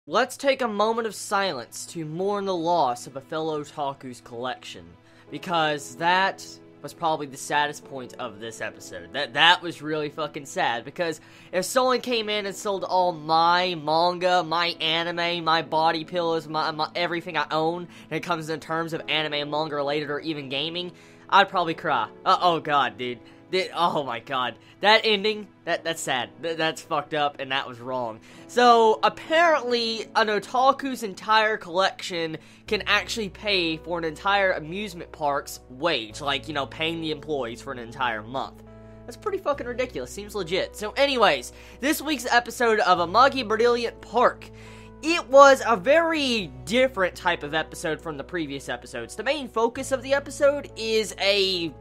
Let's take a moment of silence to mourn the loss of a fellow otaku's collection, because that was probably the saddest point of this episode. That was really fucking sad, because if someone came in and sold all my manga, my anime, my body pillows, my everything I own, and it comes in terms of anime and manga related or even gaming, I'd probably cry. Oh god, dude. Oh my god. That ending, that's sad. That's fucked up, and that was wrong. So, apparently, an otaku's entire collection can actually pay for an entire amusement park's wage. Like, you know, paying the employees for an entire month. That's pretty fucking ridiculous. Seems legit. So anyways, this week's episode of Amagi Brilliant Park. It was a very different type of episode from the previous episodes. The main focus of the episode is a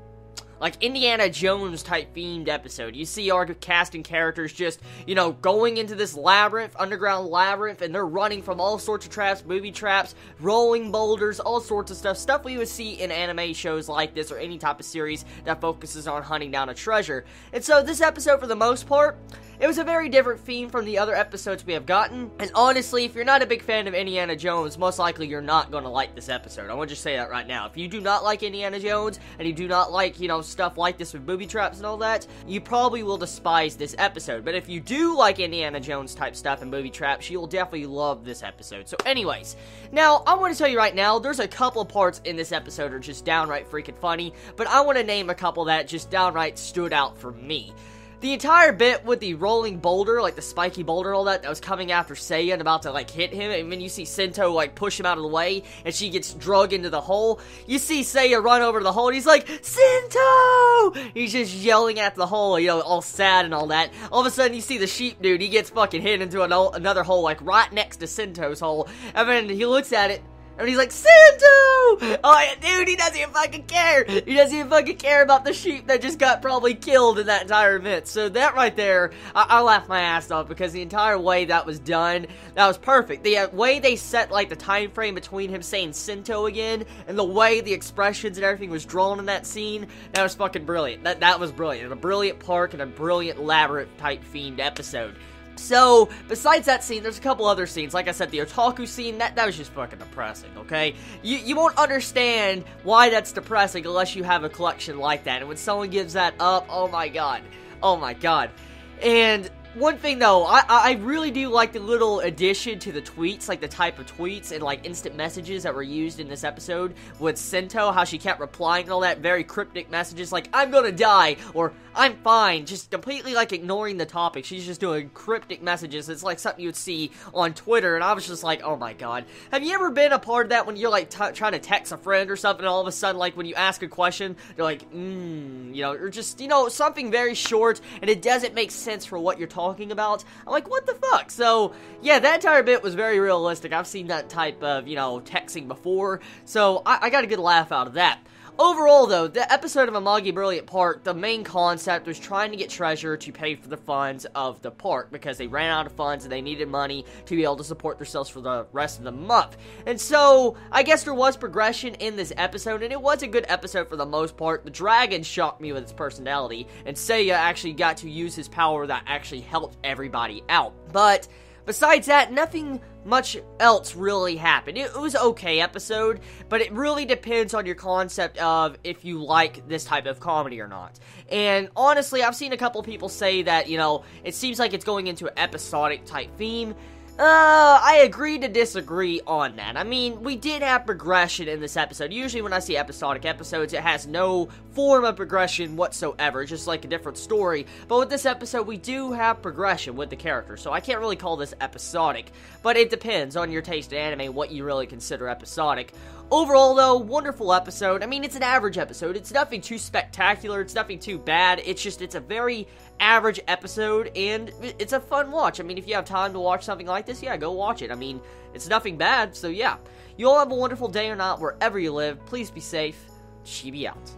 like Indiana Jones type themed episode. You see our cast and characters just, you know, going into this labyrinth, underground labyrinth, and they're running from all sorts of traps, booby traps, rolling boulders, all sorts of stuff we would see in anime shows like this or any type of series that focuses on hunting down a treasure. And so this episode, for the most part, it was a very different theme from the other episodes we have gotten, and honestly, if you're not a big fan of Indiana Jones, most likely you're not going to like this episode. I want to just say that right now. If you do not like Indiana Jones, and you do not like, you know, stuff like this with booby traps and all that, you probably will despise this episode. But if you do like Indiana Jones type stuff and booby traps, you'll definitely love this episode. So anyways, now, I want to tell you right now, there's a couple of parts in this episode that are just downright freaking funny, but I want to name a couple that just downright stood out for me. The entire bit with the rolling boulder, like the spiky boulder and all that was coming after Seiya and about to, like, hit him, and then you see Sento, like, push him out of the way, and she gets drug into the hole. You see Seiya run over to the hole, and he's like, Sento! He's just yelling at the hole, you know, all sad and all that. All of a sudden, you see the sheep dude, he gets fucking hit into another hole, like, right next to Sento's hole, and then he looks at it, and he's like, Sento! Oh, dude, he doesn't even fucking care. He doesn't even fucking care about the sheep that just got probably killed in that entire event. So that right there, I laughed my ass off because the entire way that was done, that was perfect. The way they set, like, the time frame between him saying Sento again, and the way the expressions and everything was drawn in that scene, that was fucking brilliant. That was brilliant. A brilliant park and a brilliant labyrinth-type themed episode. So, besides that scene, there's a couple other scenes. Like I said, the otaku scene, that was just fucking depressing, okay? You won't understand why that's depressing unless you have a collection like that. And when someone gives that up, oh my god. Oh my god. And one thing though, I really do like the little addition to the tweets, like the type of tweets and like instant messages that were used in this episode with Sento, how she kept replying and all that very cryptic messages like, I'm gonna die, or I'm fine, just completely like ignoring the topic. She's just doing cryptic messages. It's like something you would see on Twitter, and I was just like, oh my god. Have you ever been a part of that when you're like trying to text a friend or something, and all of a sudden, like when you ask a question, they're like, you know, or just, you know, something very short, and it doesn't make sense for what you're talking about? I'm like, what the fuck? So, yeah, that entire bit was very realistic. I've seen that type of, you know, texting before, so I got a good laugh out of that. Overall, though, the episode of Amagi Brilliant Park, the main concept was trying to get treasure to pay for the funds of the park, because they ran out of funds and they needed money to be able to support themselves for the rest of the month. And so, I guess there was progression in this episode, and it was a good episode for the most part. The dragon shocked me with its personality, and Seiya actually got to use his power that actually helped everybody out. But besides that, nothing much else really happened. It was an okay episode, but it really depends on your concept of if you like this type of comedy or not. And honestly, I've seen a couple people say that, you know, it seems like it's going into an episodic type theme. I agree to disagree on that. I mean, we did have progression in this episode. Usually when I see episodic episodes, it has no form of progression whatsoever. It's just like a different story. But with this episode, we do have progression with the characters, so I can't really call this episodic. But it depends on your taste in anime, what you really consider episodic. Overall, though, wonderful episode. I mean, it's an average episode. It's nothing too spectacular. It's nothing too bad. It's just, it's a very average episode, and it's a fun watch. I mean, if you have time to watch something like this, yeah, go watch it. I mean, it's nothing bad, so yeah. You all have a wonderful day or night wherever you live. Please be safe. Chibi out.